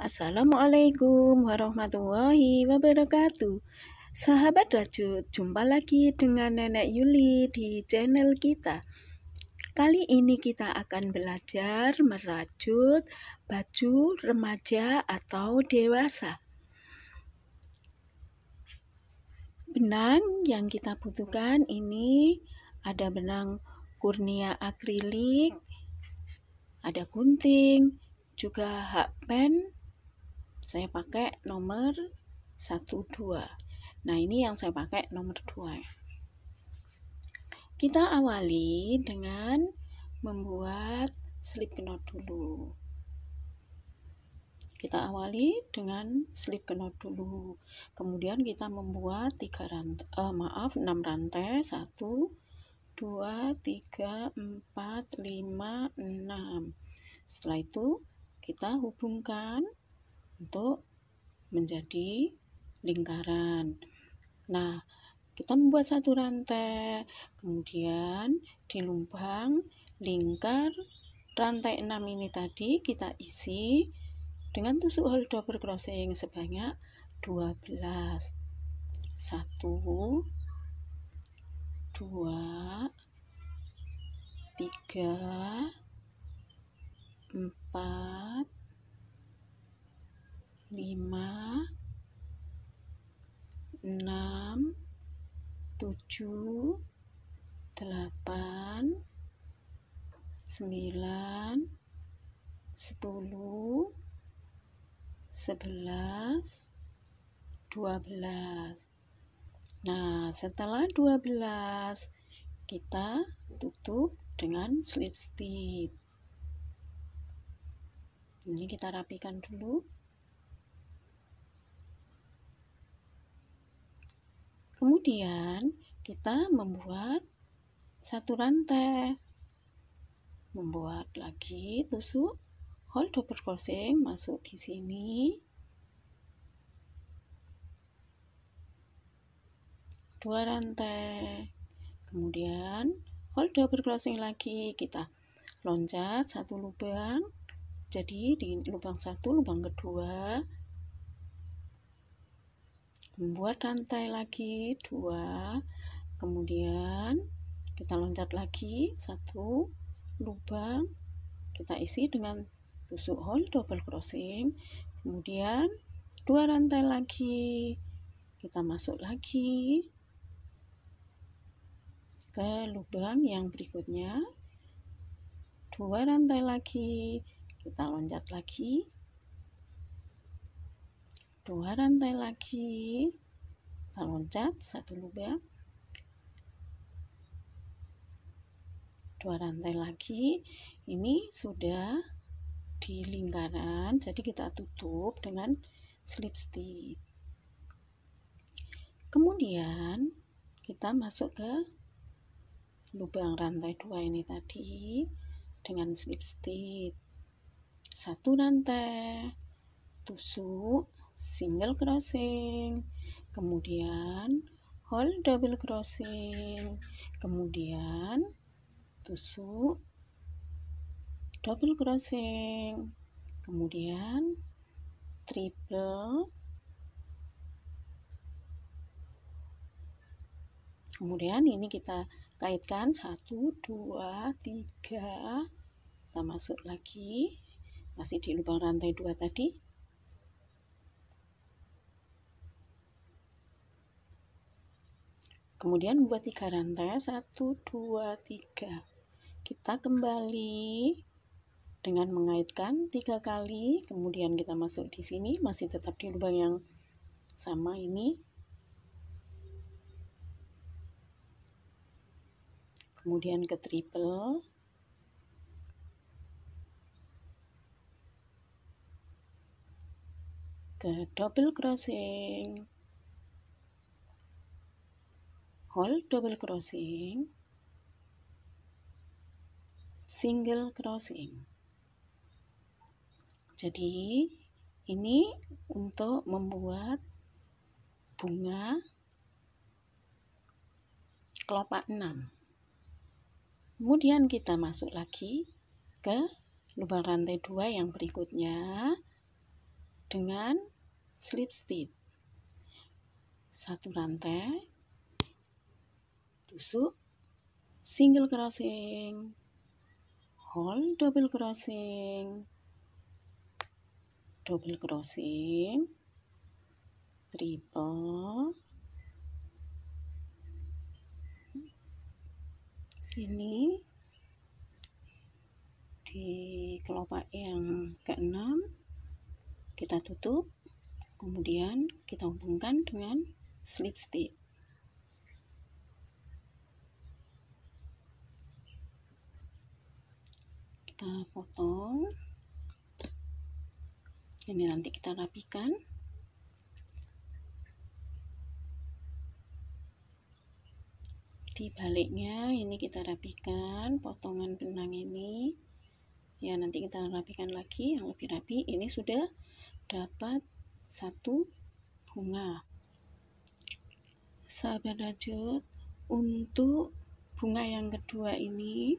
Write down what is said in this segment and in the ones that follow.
Assalamualaikum warahmatullahi wabarakatuh. Sahabat rajut, jumpa lagi dengan Nenek Yuli di channel kita. Kali ini kita akan belajar merajut baju remaja atau dewasa. Benang yang kita butuhkan ini ada benang Kurnia akrilik, ada gunting, juga hakpen. Saya pakai nomor 12. Nah, ini yang saya pakai nomor 2. Kita awali dengan membuat slip knot dulu. Kemudian kita membuat 6 rantai. 1 2 3 4 5 6. Setelah itu kita hubungkan untuk menjadi lingkaran. Nah, kita membuat 1 rantai, kemudian di lubang lingkar rantai 6 ini tadi kita isi dengan tusuk hole double crochet sebanyak 12. 1 2 3 4 5 6 7 8 9 10 11 12. Nah, setelah 12 kita tutup dengan slip stitch. Ini kita rapikan dulu. Kemudian kita membuat 1 rantai. Membuat lagi tusuk hole double crochet masuk di sini. 2 rantai. Kemudian hole double crochet lagi, kita loncat 1 lubang. Jadi di lubang 1, lubang kedua membuat rantai lagi 2, kemudian kita loncat lagi 1 lubang, kita isi dengan tusuk hole double crochet, kemudian 2 rantai lagi, kita masuk lagi ke lubang yang berikutnya, 2 rantai lagi, kita loncat lagi, 2 rantai lagi, kita loncat 1 lubang, 2 rantai lagi. Ini sudah di lingkaran, jadi kita tutup dengan slip stitch. Kemudian kita masuk ke lubang rantai 2 ini tadi dengan slip stitch. 1 rantai, tusuk single crochet, kemudian hole double crochet, kemudian tusuk double crochet, kemudian triple, kemudian ini kita kaitkan 1 2 3, kita masuk lagi masih di lubang rantai 2 tadi. Kemudian buat 3 rantai, 1 2 3. Kita kembali dengan mengaitkan 3 kali, kemudian kita masuk di sini, masih tetap di lubang yang sama ini. Kemudian ke triple, ke double crochet, hole double crochet, single crochet. Jadi ini untuk membuat bunga kelopak 6. Kemudian kita masuk lagi ke lubang rantai 2 yang berikutnya. dengan slip stitch. 1 rantai, tusuk, single crossing, hole double crossing, double crossing, triple, ini di kelopak yang ke-6 kita tutup, kemudian kita hubungkan dengan slip stitch. Kita potong, ini nanti kita rapikan. Di baliknya ini kita rapikan potongan benang ini ya, nanti kita rapikan lagi yang lebih rapi. Ini sudah dapat 1 bunga. Sahabat rajut, untuk bunga yang kedua ini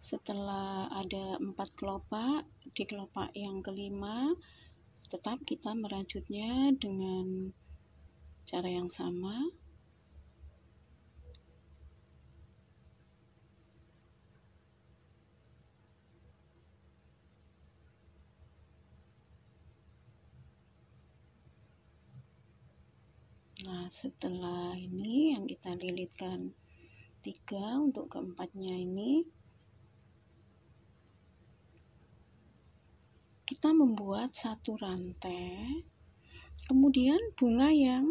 setelah ada 4 kelopak, di kelopak yang kelima tetap kita merajutnya dengan cara yang sama. Nah, setelah ini yang kita lilitkan 3, untuk keempatnya ini kita membuat 1 rantai, kemudian bunga yang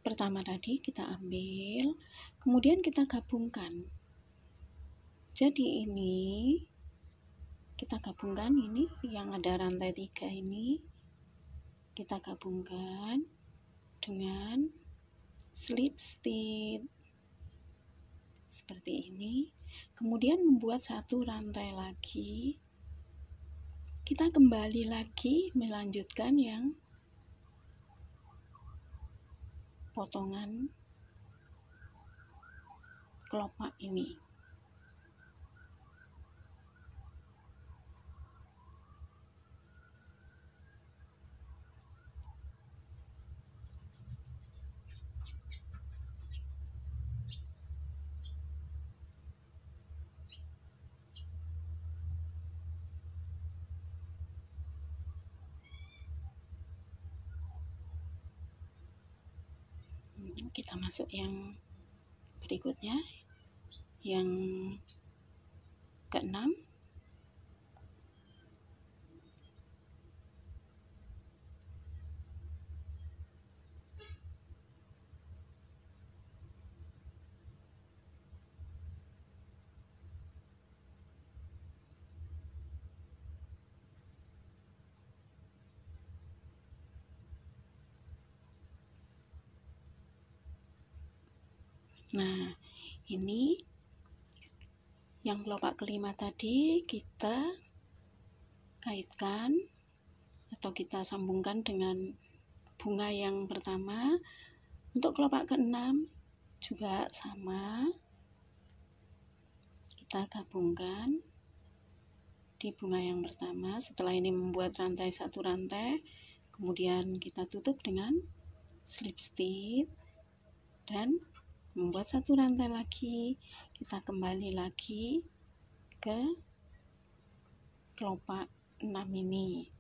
pertama tadi kita ambil, kemudian kita gabungkan. Jadi ini kita gabungkan, ini yang ada rantai 3 ini kita gabungkan dengan slip stitch seperti ini, kemudian membuat 1 rantai lagi. Kita kembali lagi melanjutkan yang potongan kelopak ini. Kita masuk yang berikutnya, yang ke-6. Nah, ini yang kelopak kelima tadi kita kaitkan atau kita sambungkan dengan bunga yang pertama. Untuk kelopak ke-6 juga sama, kita gabungkan di bunga yang pertama. Setelah ini membuat rantai 1 rantai, kemudian kita tutup dengan slip stitch dan membuat 1 rantai lagi. Kita kembali lagi ke kelopak 6 ini.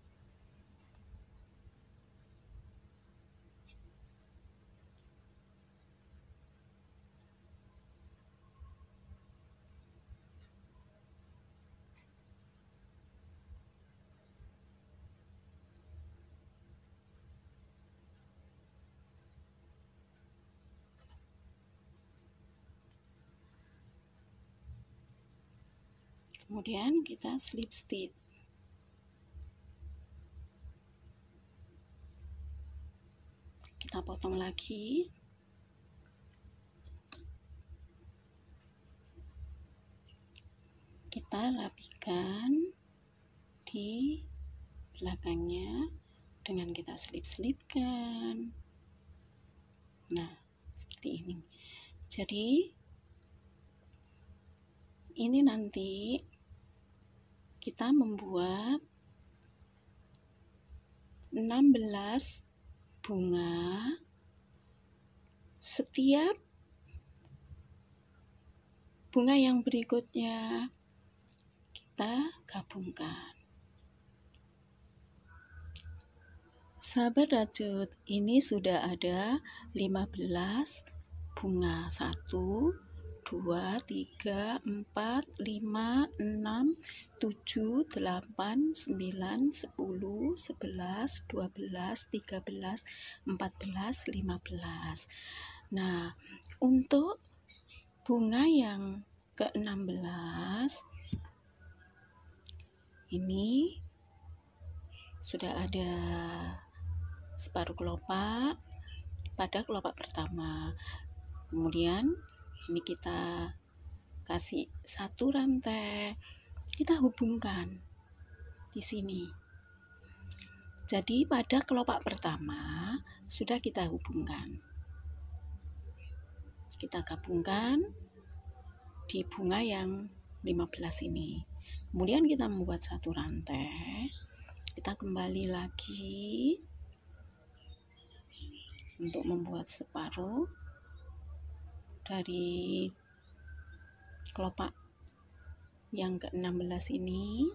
Kemudian kita slip stitch. Kita potong lagi. Kita rapikan di belakangnya dengan kita selip-selipkan. Nah, seperti ini. Jadi ini nanti kita membuat 16 bunga. Setiap bunga yang berikutnya kita gabungkan. Sahabat rajut, ini sudah ada 15 bunga. 1, 2, 3, 4, 5, 6, 7, 8, 9, 10, 11, 12, 13, 14, 15. Nah, untuk bunga yang ke-16 ini sudah ada separuh kelopak pada kelopak pertama. Kemudian ini kita kasih satu rantai, kita hubungkan di sini. Jadi pada kelopak pertama sudah kita hubungkan. Kita gabungkan di bunga yang 15 ini. Kemudian kita membuat satu rantai. Kita kembali lagi untuk membuat separuh dari kelopak yang ke-16 ini.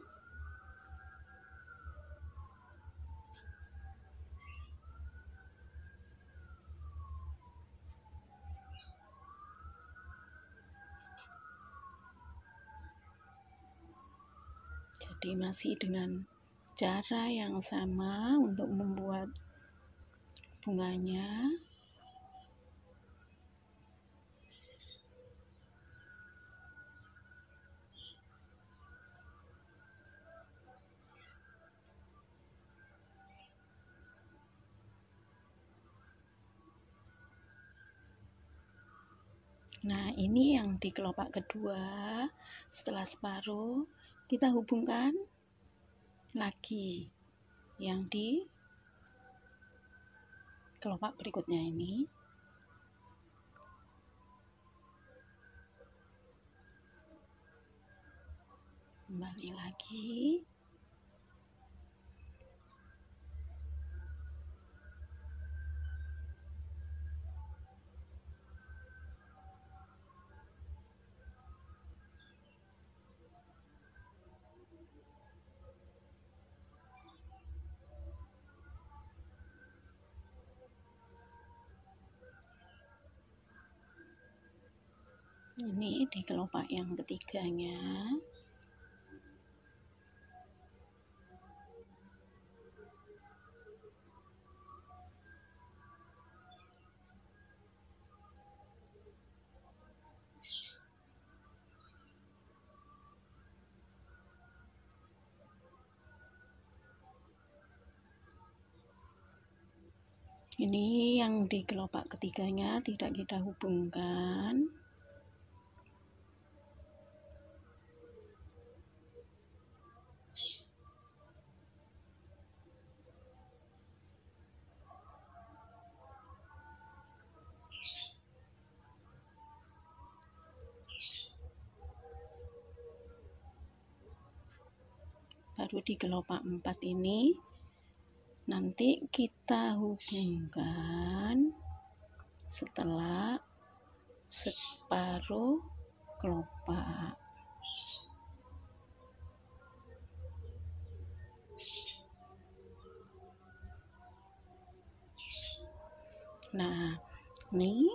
Jadi masih dengan cara yang sama untuk membuat bunganya. Nah, ini yang di kelopak kedua. Setelah separuh, kita hubungkan lagi yang di kelopak berikutnya ini. Kembali lagi. Ini di kelopak yang ketiganya. Ini yang di kelopak ketiganya tidak kita hubungkan. Baru di kelopak 4 ini nanti kita hubungkan setelah separuh kelopak. Nah, ini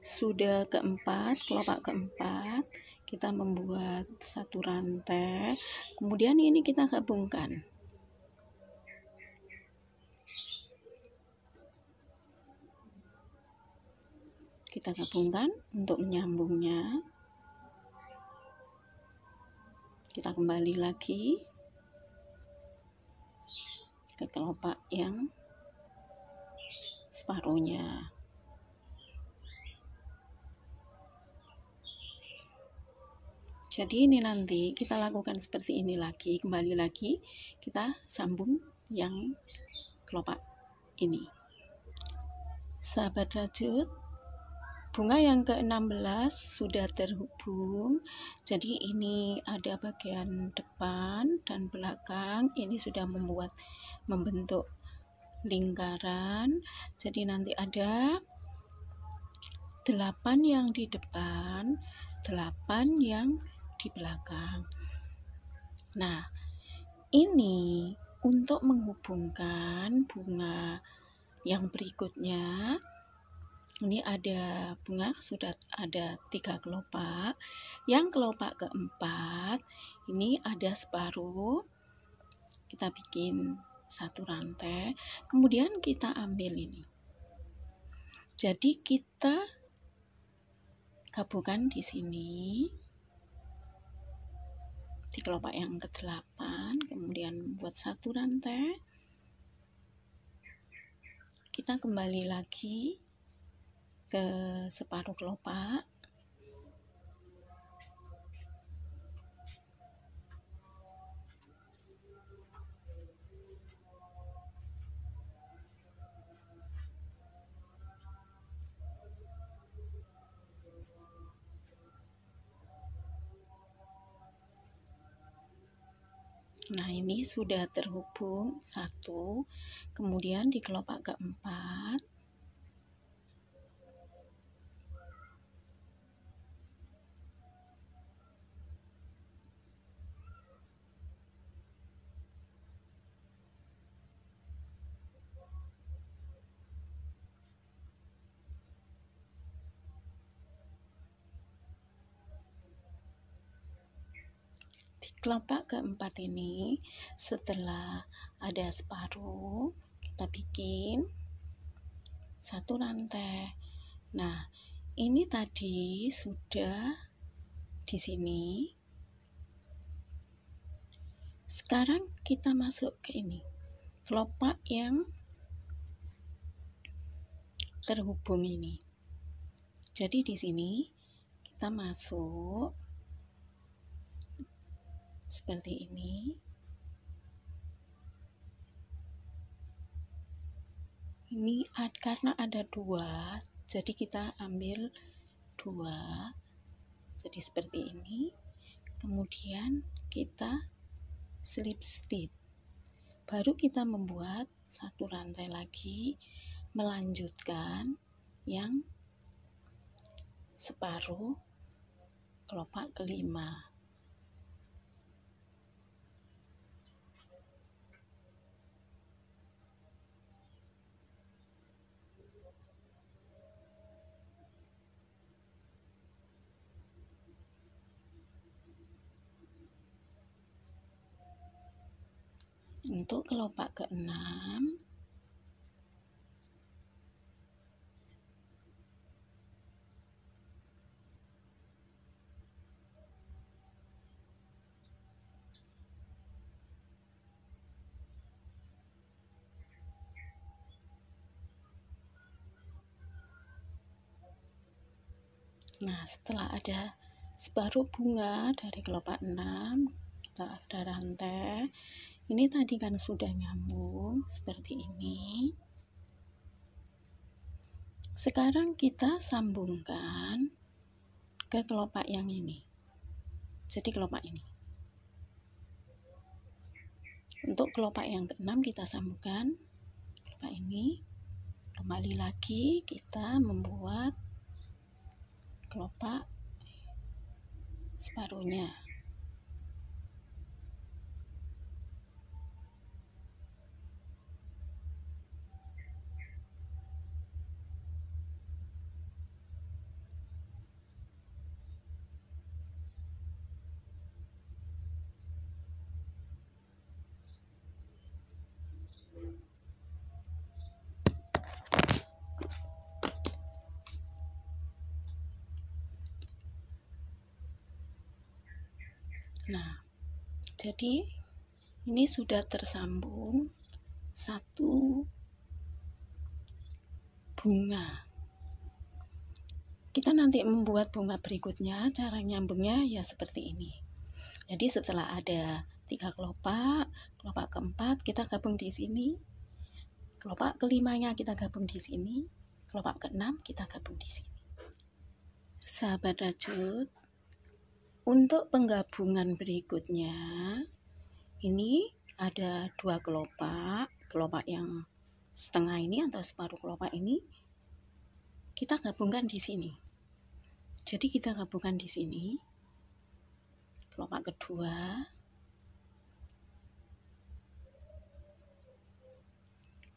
sudah keempat, kelopak keempat. Kita membuat satu rantai, kemudian ini kita gabungkan. Kita gabungkan untuk menyambungnya. Kita kembali lagi ke kelopak yang separuhnya. Jadi ini nanti kita lakukan seperti ini lagi, kembali lagi kita sambung yang kelopak ini. Sahabat rajut, bunga yang ke-16 sudah terhubung. Jadi ini ada bagian depan dan belakang, ini sudah membentuk lingkaran. Jadi nanti ada 8 yang di depan, 8 yang di belakang. Nah, ini untuk menghubungkan bunga yang berikutnya. Ini ada bunga, sudah ada 3 kelopak. Yang kelopak keempat ini ada separuh. Kita bikin 1 rantai, kemudian kita ambil ini. Jadi kita gabungkan di sini di kelopak yang ke-8, kemudian buat 1 rantai. Kita kembali lagi ke separuh kelopak. Nah, ini sudah terhubung 1, kemudian di kelopak keempat kelopak keempat ini, setelah ada separuh, kita bikin 1 rantai. Nah, ini tadi sudah di sini. Sekarang kita masuk ke ini, kelopak yang terhubung ini. Jadi di sini kita masuk seperti ini. Ini karena ada 2, jadi kita ambil 2. Jadi seperti ini. Kemudian kita slip stitch. Baru kita membuat 1 rantai lagi, melanjutkan yang separuh kelopak kelima. Untuk kelopak ke-6, nah setelah ada separuh bunga dari kelopak 6, kita ada rantai. Ini tadi kan sudah nyambung seperti ini. Sekarang kita sambungkan ke kelopak yang ini. Jadi kelopak ini. Untuk kelopak yang ke-6 kita sambungkan kelopak ini. Kembali lagi kita membuat kelopak separuhnya. Nah, jadi ini sudah tersambung 1 bunga. Kita nanti membuat bunga berikutnya, cara nyambungnya ya seperti ini. Jadi setelah ada 3 kelopak, kelopak keempat kita gabung di sini, kelopak kelimanya kita gabung di sini, kelopak ke-6 kita gabung di sini. Sahabat rajut, untuk penggabungan berikutnya, ini ada 2 kelopak, kelopak yang setengah ini atau separuh kelopak ini kita gabungkan di sini. Jadi kita gabungkan di sini kelopak kedua,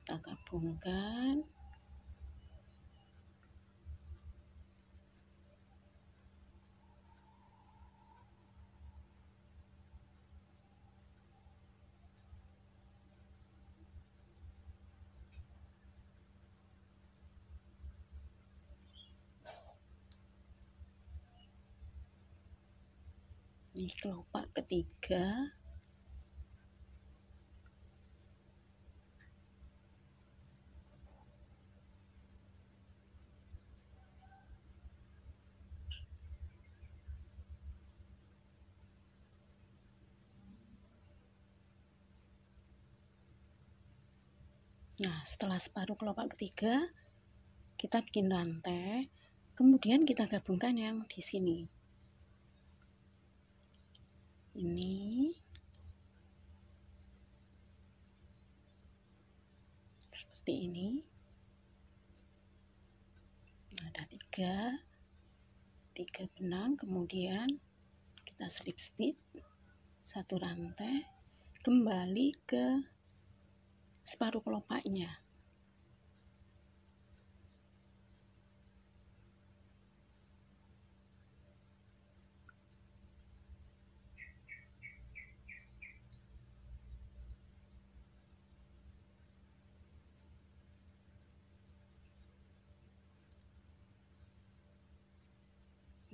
kita gabungkan. Ini kelopak ketiga. Nah, setelah separuh kelopak ketiga, kita bikin rantai, kemudian kita gabungkan yang di sini. Ini seperti ini. Ada tiga benang, kemudian kita slip stitch satu rantai kembali ke separuh kelopaknya.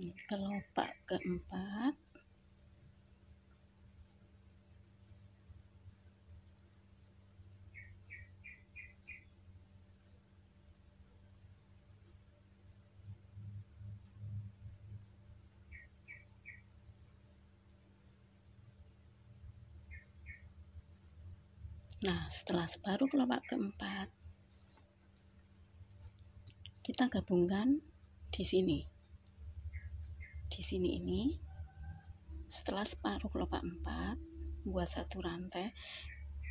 Ini kelopak keempat. Nah, setelah separuh kelopak keempat, kita gabungkan di sini. Di sini ini, setelah separuh kelopak 4, buat satu rantai,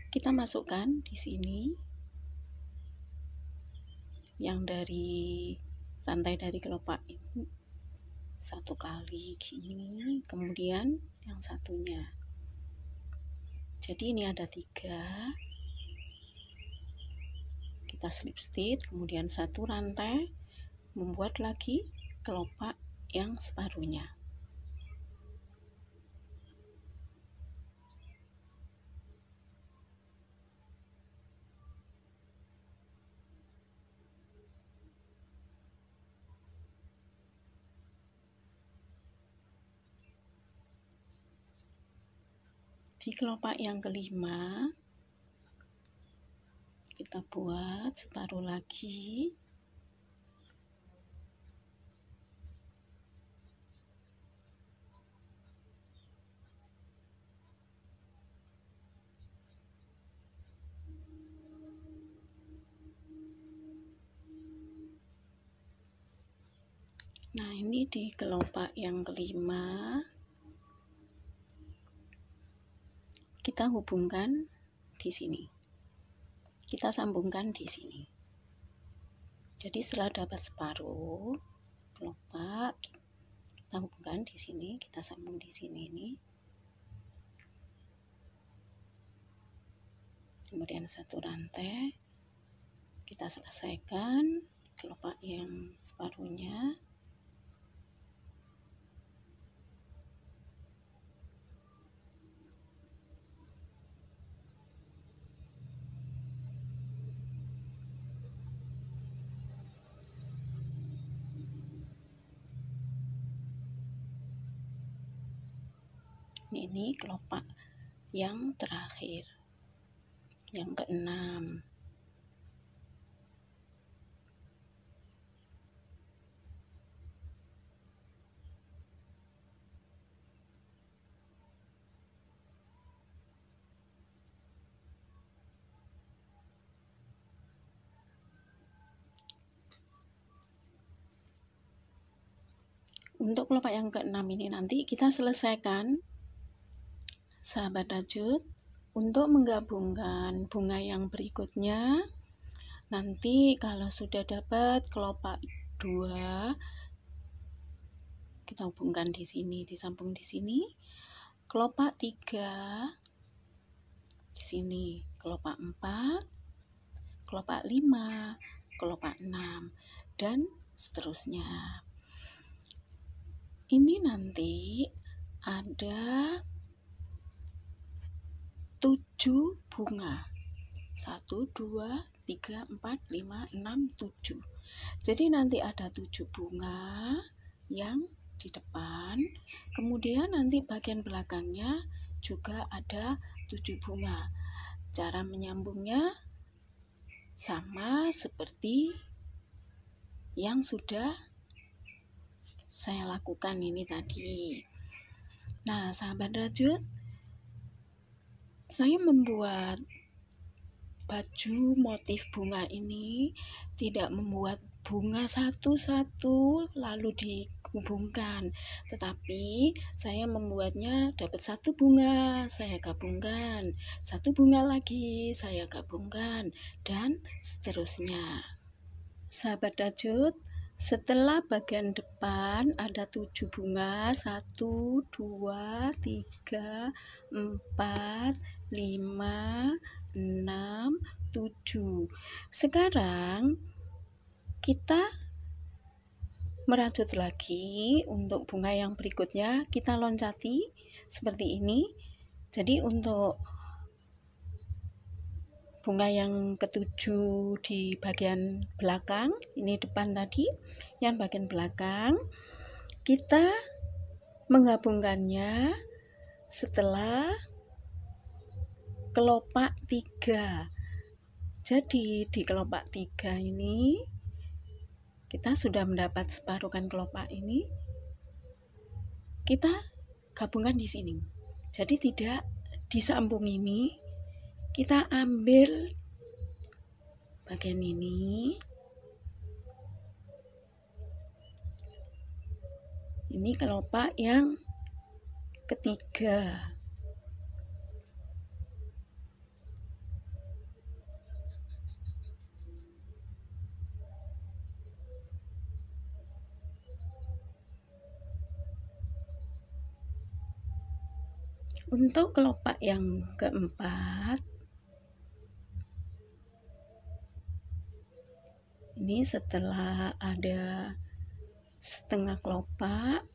kita masukkan di sini yang dari rantai dari kelopak ini satu kali gini, kemudian yang satunya. Jadi ini ada 3, kita slip stitch, kemudian satu rantai, membuat lagi kelopak yang separuhnya. Di kelopak yang kelima, kita buat separuh lagi. Nah, ini di kelopak yang kelima, kita hubungkan di sini. Kita sambungkan di sini. Jadi setelah dapat separuh kelopak, kita hubungkan di sini, kita sambung di sini ini. Kemudian satu rantai, kita selesaikan kelopak yang separuhnya. Ini kelopak yang terakhir, yang keenam. Untuk kelopak yang keenam ini nanti kita selesaikan, sahabat rajut, untuk menggabungkan bunga yang berikutnya. Nanti kalau sudah dapat kelopak 2, kita hubungkan di sini, disambung di sini. Kelopak 3 di sini, kelopak 4, kelopak 5, kelopak 6, dan seterusnya. Ini nanti ada 7 bunga. 1, 2, 3, 4, 5, 6, 7. Jadi nanti ada 7 bunga yang di depan, kemudian nanti bagian belakangnya juga ada 7 bunga. Cara menyambungnya sama seperti yang sudah saya lakukan ini tadi. Nah, sahabat rajut, saya membuat baju motif bunga ini tidak membuat bunga satu-satu lalu dihubungkan, tetapi saya membuatnya dapat 1 bunga, saya gabungkan, 1 bunga lagi, saya gabungkan, dan seterusnya. Sahabat rajut, setelah bagian depan ada 7 bunga, 1, 2, 3, 4, 5, 6, 7. Sekarang kita merajut lagi untuk bunga yang berikutnya, kita loncati seperti ini. Jadi untuk bunga yang ketujuh di bagian belakang, ini depan tadi, yang bagian belakang kita menggabungkannya setelah kelopak 3. Jadi di kelopak 3 ini kita sudah mendapat separuhkan kelopak ini, kita gabungkan di sini. Jadi tidak disambung ini, kita ambil bagian ini. Ini kelopak yang ketiga. Untuk kelopak yang keempat, ini setelah ada setengah kelopak,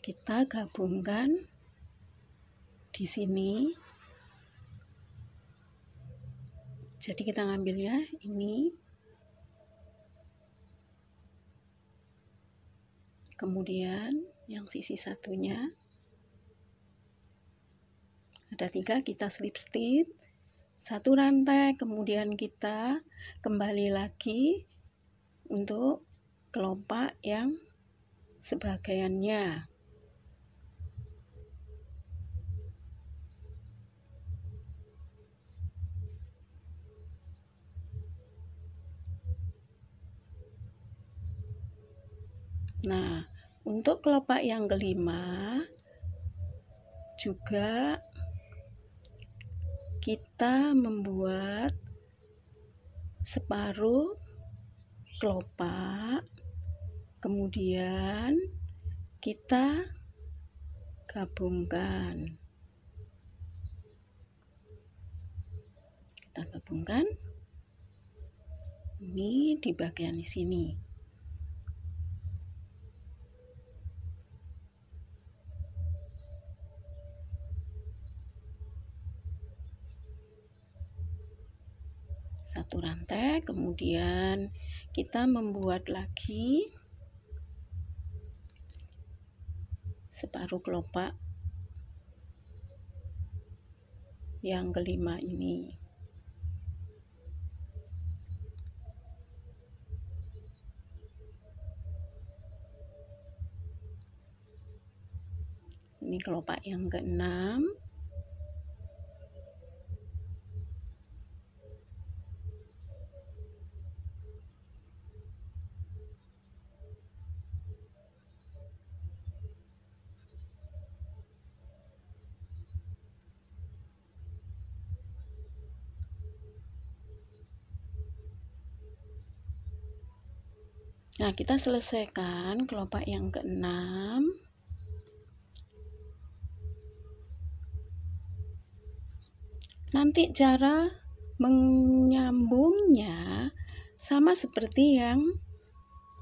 kita gabungkan di sini. Jadi kita ngambilnya ini, kemudian yang sisi satunya ada 3, kita slip stitch 1 rantai, kemudian kita kembali lagi untuk kelopak yang sebagiannya. Nah, untuk kelopak yang kelima juga kita membuat separuh kelopak, kemudian kita gabungkan. Kita gabungkan ini di bagian di sini. Satu rantai, kemudian kita membuat lagi separuh kelopak yang kelima ini. Ini kelopak yang keenam. Nah, kita selesaikan kelopak yang keenam. Nanti cara menyambungnya sama seperti yang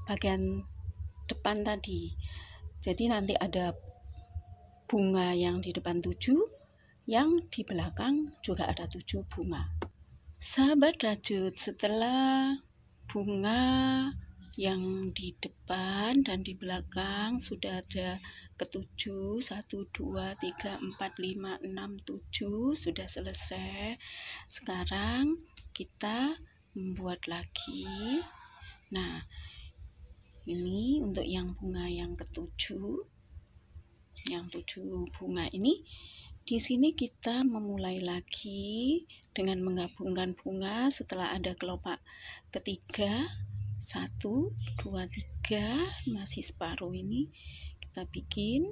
bagian depan tadi. Jadi nanti ada bunga yang di depan 7, yang di belakang juga ada 7 bunga. Sahabat rajut, setelah bunga yang di depan dan di belakang sudah ada ke-7, 1, 2, 3, 4, 5, 6, 7 sudah selesai. Sekarang kita membuat lagi. Nah, ini untuk yang bunga yang ke-7, yang 7 bunga ini. Di sini kita memulai lagi dengan menggabungkan bunga setelah ada kelopak ketiga. 1, 2, 3, masih separuh ini kita bikin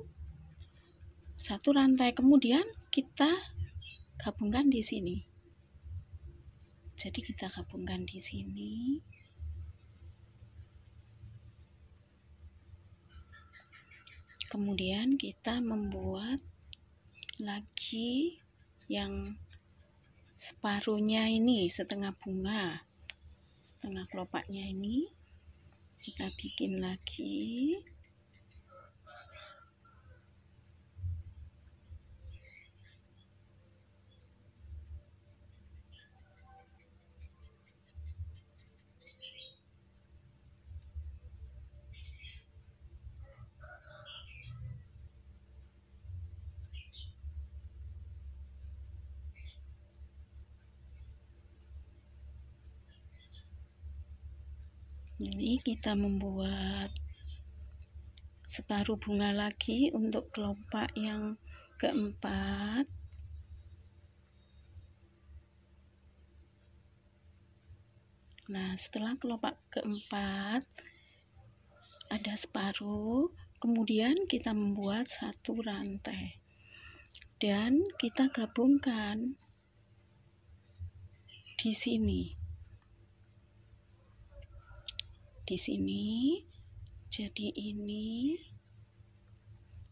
satu rantai, kemudian kita gabungkan di sini. Jadi kita gabungkan di sini. Kemudian kita membuat lagi yang separuhnya ini, setengah bunga, setengah kelopaknya ini kita bikin lagi. Ini kita membuat separuh bunga lagi untuk kelopak yang keempat. Nah, setelah kelopak keempat ada separuh, kemudian kita membuat satu rantai dan kita gabungkan di sini. Di sini, jadi ini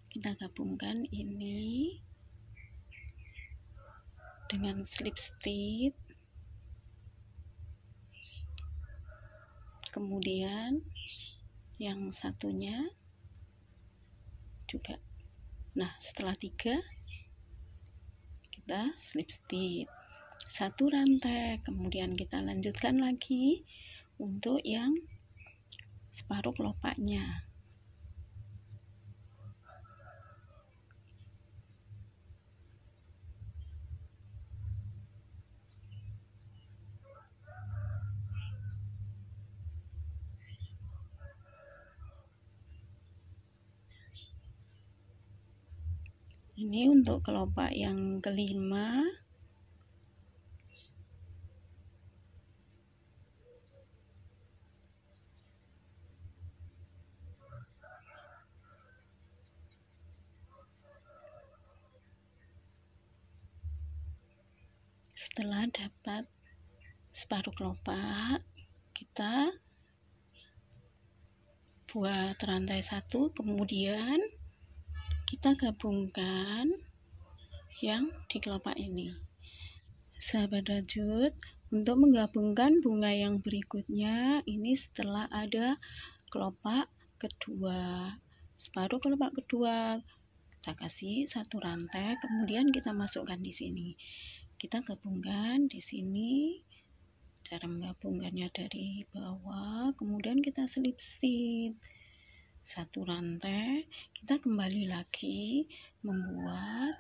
kita gabungkan ini dengan slip stitch. Kemudian yang satunya juga. Nah, setelah 3 kita slip stitch satu rantai, kemudian kita lanjutkan lagi untuk yang separuh kelopaknya. Ini untuk kelopak yang kelima. Setelah dapat separuh kelopak, kita buat rantai 1, kemudian kita gabungkan yang di kelopak ini. Sahabat rajut, untuk menggabungkan bunga yang berikutnya, ini setelah ada kelopak kedua, separuh kelopak kedua, kita kasih satu rantai, kemudian kita masukkan di sini. Kita gabungkan di sini. Cara menggabungkannya dari bawah, kemudian kita slip stitch satu rantai, kita kembali lagi membuat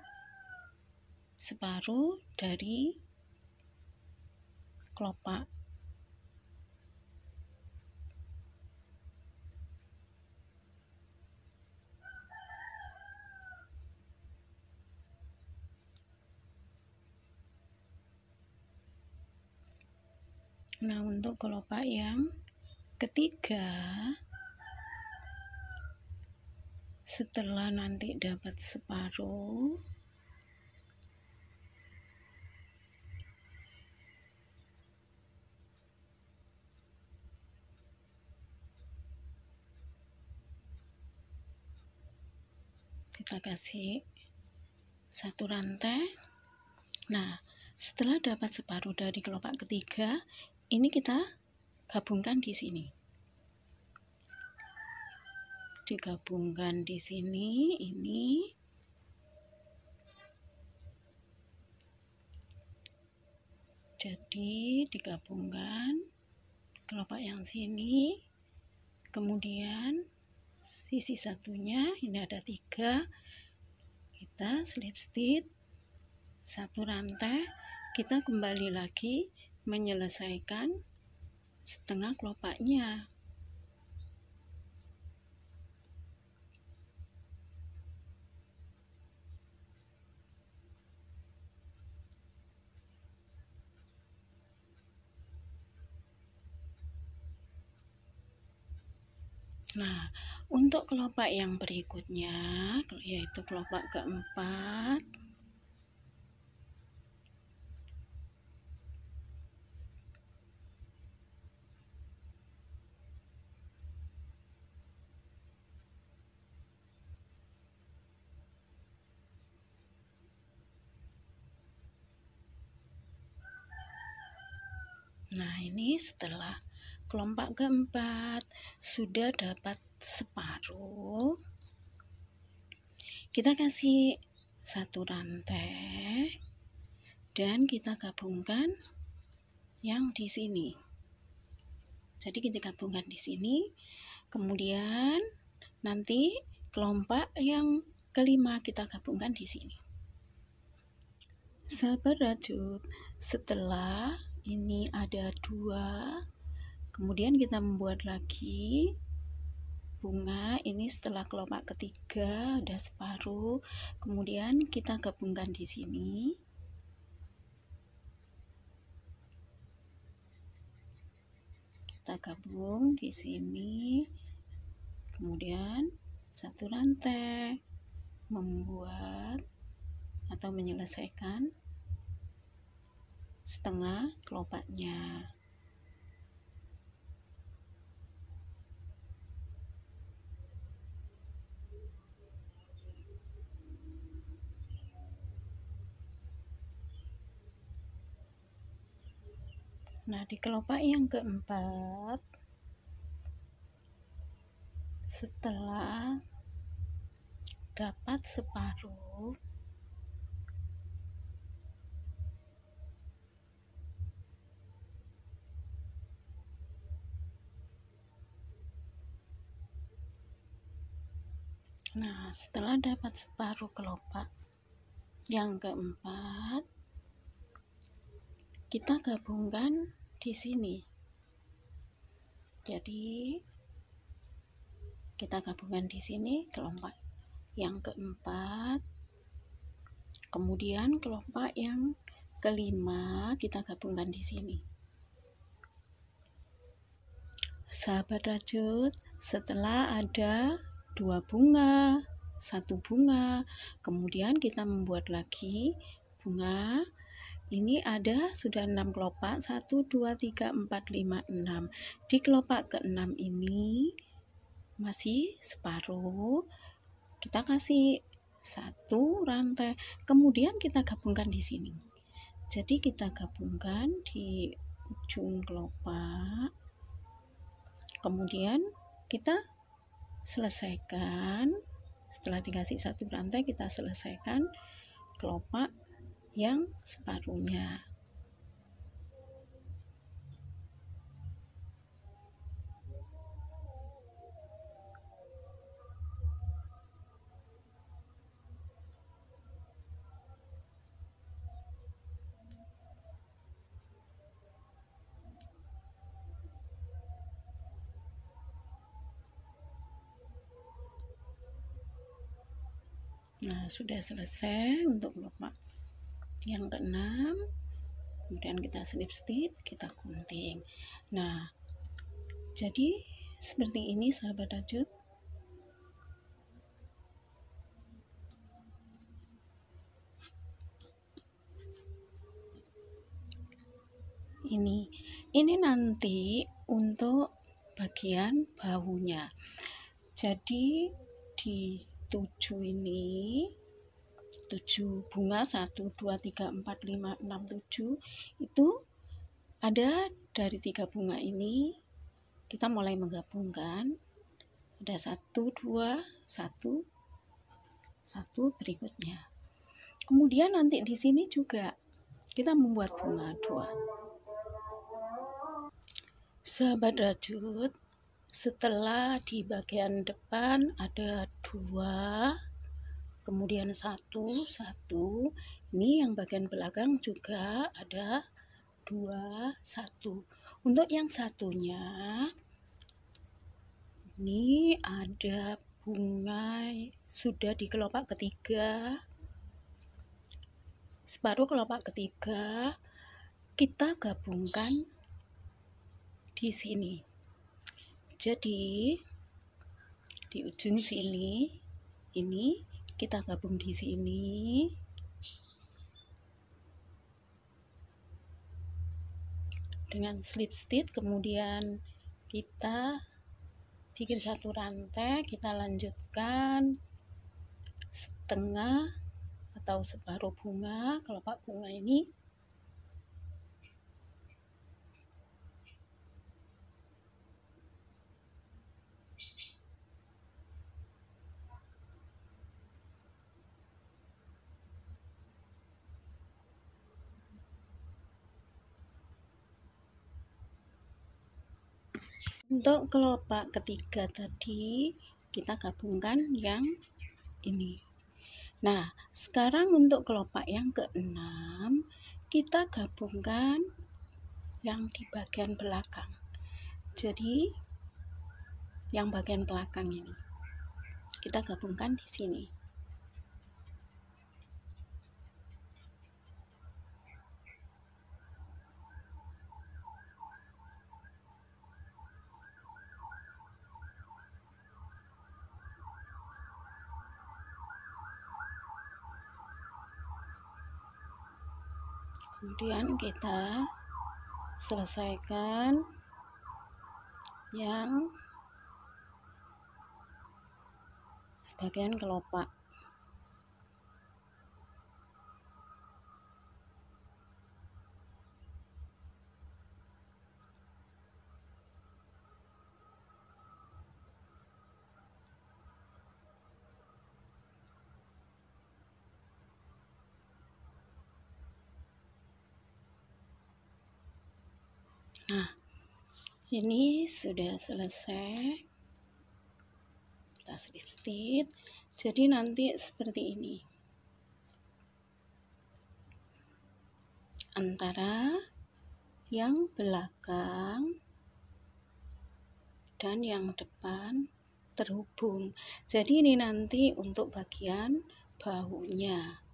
separuh dari kelopak. Nah, untuk kelopak yang ketiga, setelah nanti dapat separuh, kita kasih satu rantai. Nah, setelah dapat separuh dari kelopak ketiga, ini kita gabungkan di sini. Digabungkan di sini, ini. Jadi digabungkan kelopak yang sini, kemudian sisi satunya ini ada 3, kita slip stitch satu rantai, kita kembali lagi menyelesaikan setengah kelopaknya. Nah, untuk kelopak yang berikutnya, yaitu kelopak keempat, nah ini setelah kelopak keempat sudah dapat separuh, kita kasih satu rantai dan kita gabungkan yang di sini. Jadi kita gabungkan di sini, kemudian nanti kelopak yang kelima kita gabungkan di sini. Sahabat rajut, setelah ini ada 2, kemudian kita membuat lagi bunga. Ini setelah kelopak ketiga ada separuh, kemudian kita gabungkan di sini. Kita gabung di sini, kemudian satu rantai, membuat atau menyelesaikan setengah kelopaknya. Nah, di kelopak yang keempat, setelah dapat separuh, nah setelah dapat separuh kelopak yang keempat, kita gabungkan di sini. Jadi kita gabungkan di sini kelopak yang keempat, kemudian kelopak yang kelima kita gabungkan di sini. Sahabat rajut, setelah ada 2 bunga, 1 bunga, kemudian kita membuat lagi bunga. Ini ada sudah 6 kelopak, 1, 2, 3, 4, 5, 6. Di kelopak ke-6 ini masih separuh, kita kasih satu rantai, kemudian kita gabungkan di sini. Jadi kita gabungkan di ujung kelopak, kemudian kita selesaikan. Setelah dikasih satu rantai, kita selesaikan kelopak yang separuhnya. Nah, sudah selesai untuk kelopak yang ke-6. Kemudian kita slip stitch, kita gunting. Nah, jadi seperti ini sahabat rajut. Ini nanti untuk bagian bahunya. Jadi di 7 ini, 7 bunga, 1, 2, 3, 4, 5, 6, 7, itu ada dari 3 bunga ini, kita mulai menggabungkan, ada 1, 2, 1, 1 berikutnya. Kemudian nanti di sini juga kita membuat bunga 2. Sahabat rajut, setelah di bagian depan ada 2, kemudian 1, 1, ini yang bagian belakang juga ada 2, 1. Untuk yang satunya, ini ada bunga sudah di kelopak ketiga, separuh kelopak ketiga, kita gabungkan di sini. Jadi di ujung sini ini kita gabung di sini. Dengan slip stitch, kemudian kita bikin satu rantai, kita lanjutkan setengah atau separuh bunga, kelopak bunga ini. Untuk kelopak ketiga tadi kita gabungkan yang ini. Nah, sekarang untuk kelopak yang keenam kita gabungkan yang di bagian belakang. Jadi yang bagian belakang ini kita gabungkan di sini. Kemudian kita selesaikan yang sebagian kelopak. Nah, ini sudah selesai. Kita slip stitch. Jadi nanti seperti ini. Antara yang belakang dan yang depan terhubung. Jadi ini nanti untuk bagian bahunya.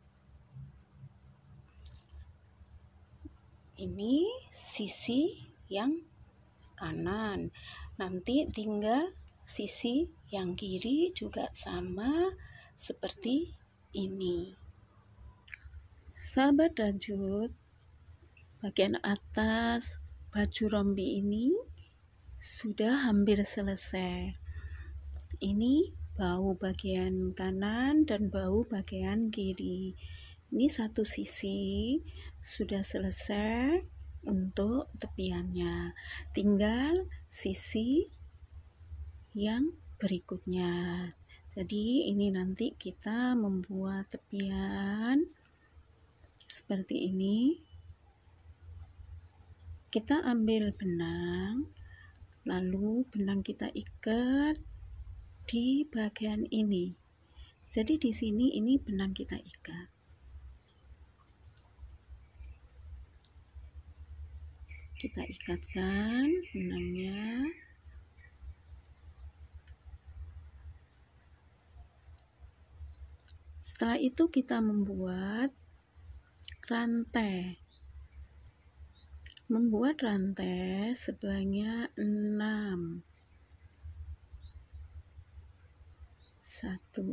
Ini sisi yang kanan. Nanti tinggal sisi yang kiri juga sama seperti ini. Sahabat rajut, bagian atas baju rompi ini sudah hampir selesai. Ini bahu bagian kanan dan bahu bagian kiri. Ini satu sisi sudah selesai untuk tepiannya. Tinggal sisi yang berikutnya. Jadi ini nanti kita membuat tepian seperti ini. Kita ambil benang, lalu benang kita ikat di bagian ini. Jadi di sini ini benang kita ikat. Kita ikatkan benangnya. Setelah itu kita membuat rantai. Membuat rantai sebanyak 6. 1,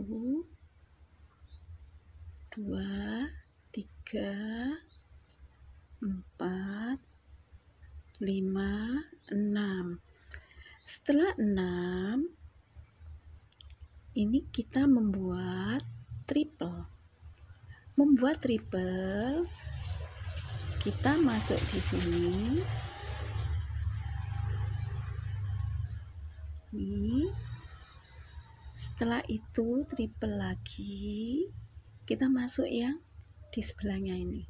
2, 3, 4, 5, 6. Setelah 6 ini kita membuat triple. Membuat triple, kita masuk di sini. Nih. Setelah itu triple lagi, kita masuk yang di sebelahnya ini.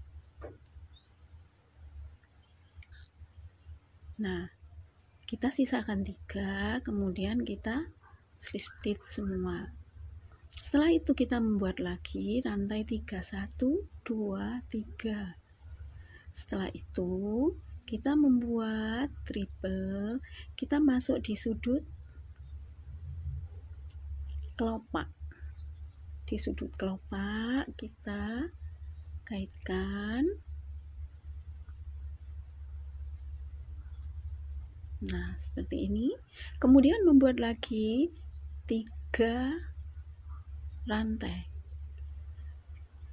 Nah, kita sisakan 3, kemudian kita slip stitch semua. Setelah itu kita membuat lagi rantai 3, 1, 2, 3. Setelah itu kita membuat triple, kita masuk di sudut kelopak. Di sudut kelopak kita kaitkan. Nah, seperti ini. Kemudian membuat lagi 3 rantai.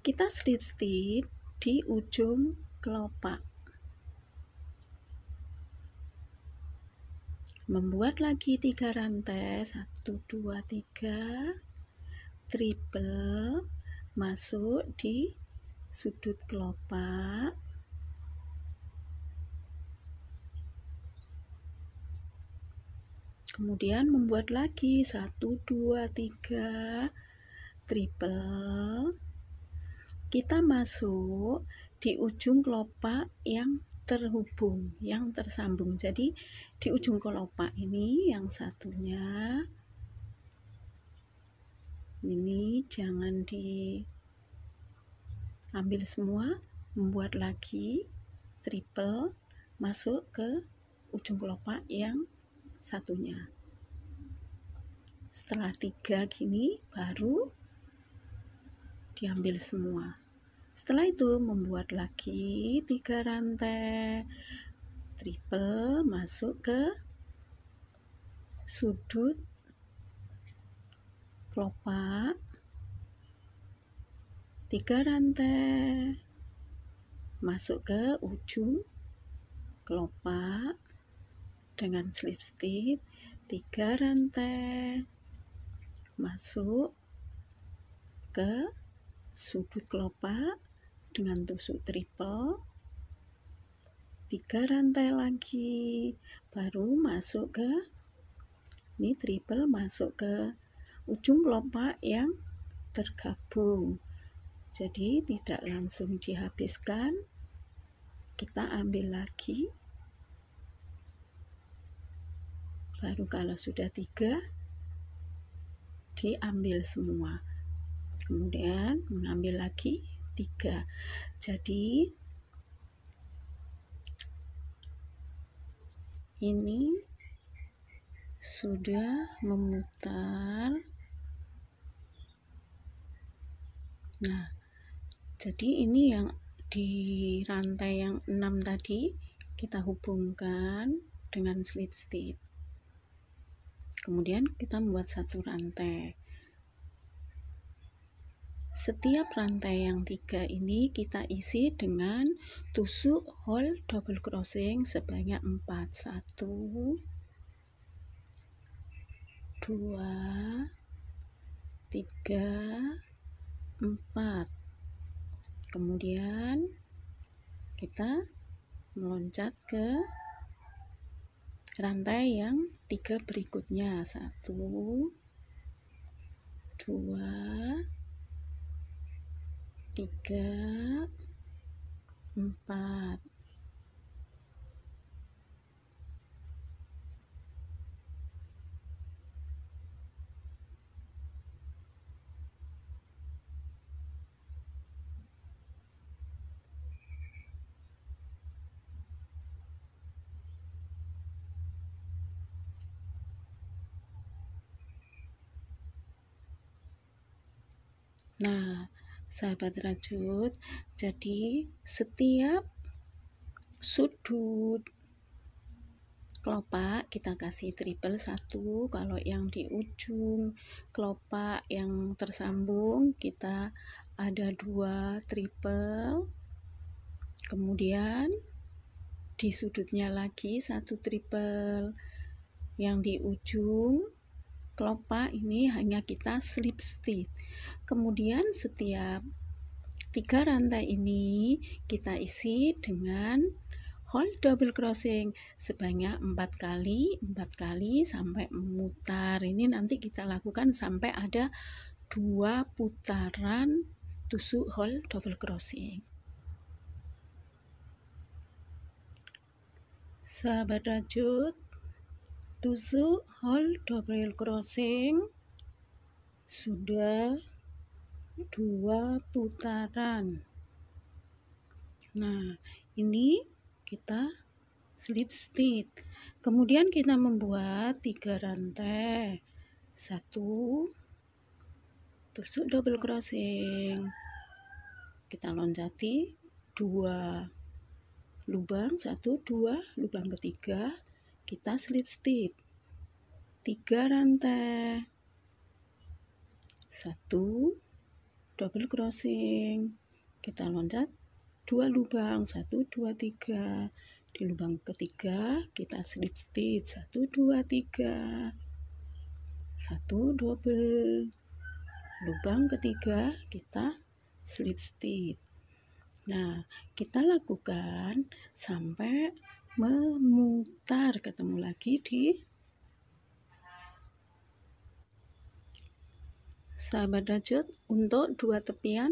Kita slip stitch di ujung kelopak. Membuat lagi 3 rantai, 1, 2, 3, triple, masuk di sudut kelopak. Kemudian membuat lagi 1, 2, 3, triple. Kita masuk di ujung kelopak yang terhubung, yang tersambung. Jadi di ujung kelopak ini yang satunya ini jangan diambil semua, membuat lagi triple, masuk ke ujung kelopak yang satunya. Setelah 3 gini baru diambil semua. Setelah itu membuat lagi 3 rantai triple, masuk ke sudut kelopak, 3 rantai, masuk ke ujung kelopak dengan slip stitch, 3 rantai, masuk ke sudut kelopak dengan tusuk triple, 3 rantai lagi, baru masuk ke ini triple, masuk ke ujung kelopak yang tergabung. Jadi tidak langsung dihabiskan, kita ambil lagi, baru kalau sudah 3 diambil semua, kemudian mengambil lagi 3. Jadi ini sudah memutar. Nah, jadi ini yang di rantai yang 6 tadi kita hubungkan dengan slip stitch. Kemudian kita membuat 1 rantai. Setiap rantai yang 3 ini kita isi dengan tusuk hole double crochet sebanyak 4. 1, 2, 3, 4. Kemudian kita meloncat ke rantai yang 3 berikutnya. 1, 2, 3, 4. Nah, sahabat rajut, jadi setiap sudut kelopak kita kasih triple 1. Kalau yang di ujung kelopak yang tersambung kita ada 2 triple, kemudian di sudutnya lagi 1 triple, yang di ujung kelopak ini hanya kita slip stitch. Kemudian setiap 3 rantai ini kita isi dengan hole double crochet sebanyak 4 kali sampai memutar. Ini nanti kita lakukan sampai ada 2 putaran tusuk hole double crochet. Sahabat rajut, tusuk hole double crochet sudah 2 putaran. Nah, ini kita slip stitch. Kemudian kita membuat 3 rantai. 1 tusuk double crochet. Kita loncati 2 lubang, 1 2 lubang ketiga kita slip stitch 3 rantai, 1 double crochet, kita loncat 2 lubang, 1 2 3 di lubang ketiga kita slip stitch 1 2 3 1 double, lubang ketiga kita slip stitch. Nah, kita lakukan sampai memutar, ketemu lagi di sahabat rajut. Untuk 2 tepian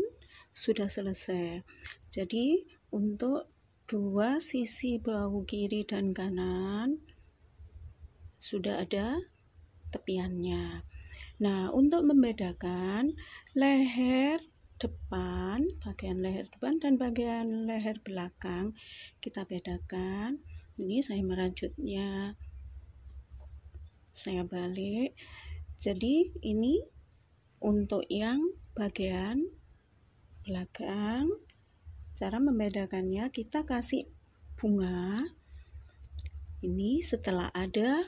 sudah selesai. Jadi untuk 2 sisi bahu kiri dan kanan sudah ada tepiannya. Nah, untuk membedakan leher depan, bagian leher depan dan bagian leher belakang, kita bedakan. Ini saya merajutnya, saya balik. Jadi ini untuk yang bagian belakang, cara membedakannya kita kasih bunga. Ini setelah ada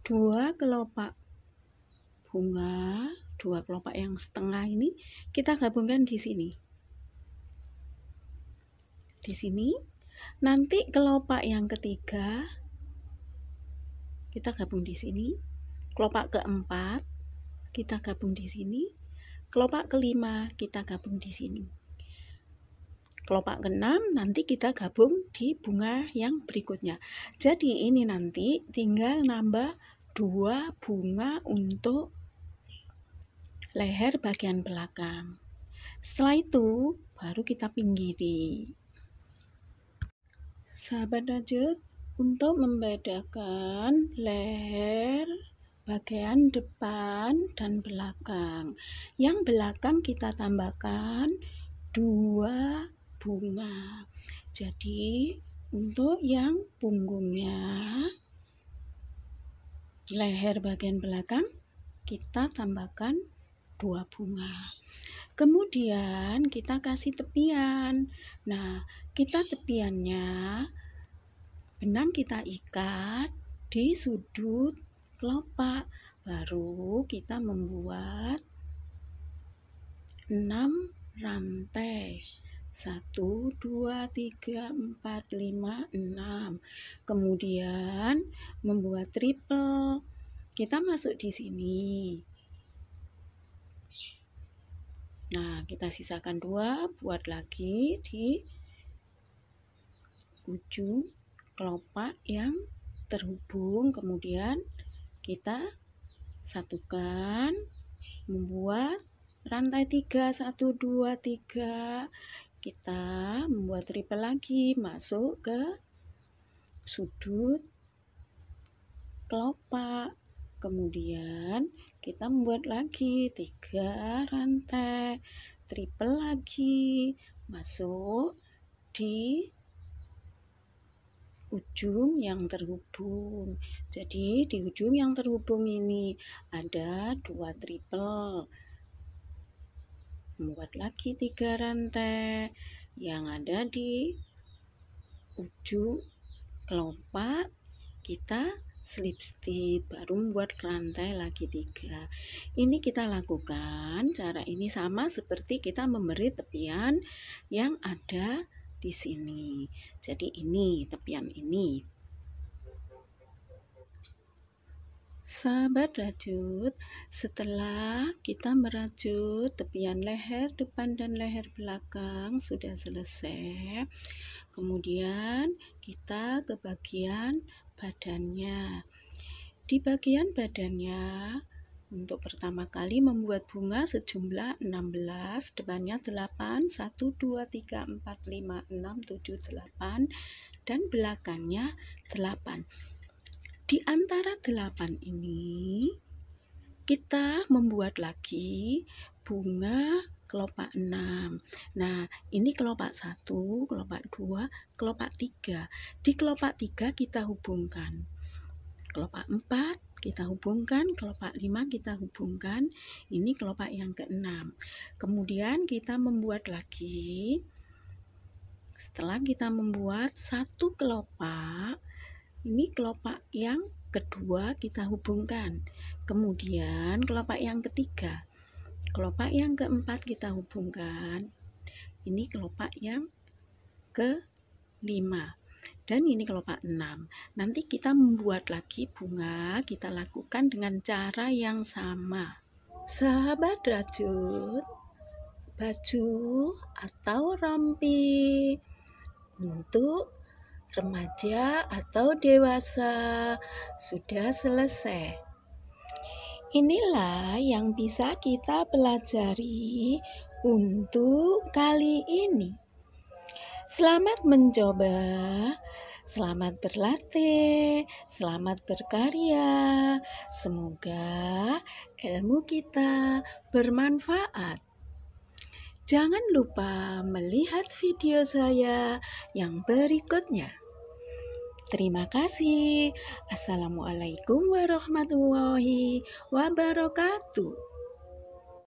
2 kelopak bunga, 2 kelopak yang setengah ini kita gabungkan di sini. Di sini. Nanti kelopak yang ketiga kita gabung di sini. Kelopak keempat kita gabung di sini. Kelopak kelima kita gabung di sini. Kelopak keenam nanti kita gabung di bunga yang berikutnya. Jadi ini nanti tinggal nambah 2 bunga untuk leher bagian belakang. Setelah itu baru kita pinggiri. Sahabat rajut, untuk membedakan leher bagian depan dan belakang, yang belakang kita tambahkan 2 bunga. Jadi untuk yang punggungnya, leher bagian belakang kita tambahkan 2 bunga. Kemudian kita kasih tepian. Nah, kita tepiannya benang kita ikat di sudut kelopak. Baru kita membuat 6 rantai. 1 2 3 4 5 6. Kemudian membuat triple. Kita masuk di sini. Nah, kita sisakan 2, buat lagi di ujung kelopak yang terhubung. Kemudian kita satukan, membuat rantai 3, 1 2 3. Kita membuat triple lagi, masuk ke sudut kelopak. Kemudian kita membuat lagi 3 rantai, triple lagi, masuk di ujung yang terhubung. Jadi di ujung yang terhubung ini ada 2 triple. Membuat lagi 3 rantai yang ada di ujung kelopak, kita slip stitch, baru membuat rantai lagi 3. Ini kita lakukan, cara ini sama seperti kita memberi tepian yang ada di sini. Jadi ini tepian ini. Sahabat rajut, setelah kita merajut tepian leher depan dan leher belakang sudah selesai, kemudian kita ke bagian badannya. Di bagian badannya, untuk pertama kali membuat bunga sejumlah 16, depannya 8, 1, 2, 3, 4, 5, 6, 7, 8, dan belakangnya 8. Di antara 8 ini, kita membuat lagi bunga kelopak 6. Nah, ini kelopak 1, kelopak 2, kelopak 3. Di kelopak 3 kita hubungkan. Kelopak 4 kita hubungkan, kelopak 5 kita hubungkan. Ini kelopak yang ke-6. Kemudian kita membuat lagi. Setelah kita membuat satu kelopak, ini kelopak yang kedua kita hubungkan. Kemudian kelopak yang ketiga, kelopak yang keempat kita hubungkan. Ini kelopak yang ke-5. Dan ini kelopak 6. Nanti kita membuat lagi bunga, kita lakukan dengan cara yang sama. Sahabat rajut, baju atau rompi untuk remaja atau dewasa sudah selesai. Inilah yang bisa kita pelajari untuk kali ini. Selamat mencoba, selamat berlatih, selamat berkarya. Semoga ilmu kita bermanfaat. Jangan lupa melihat video saya yang berikutnya. Terima kasih. Assalamualaikum warahmatullahi wabarakatuh.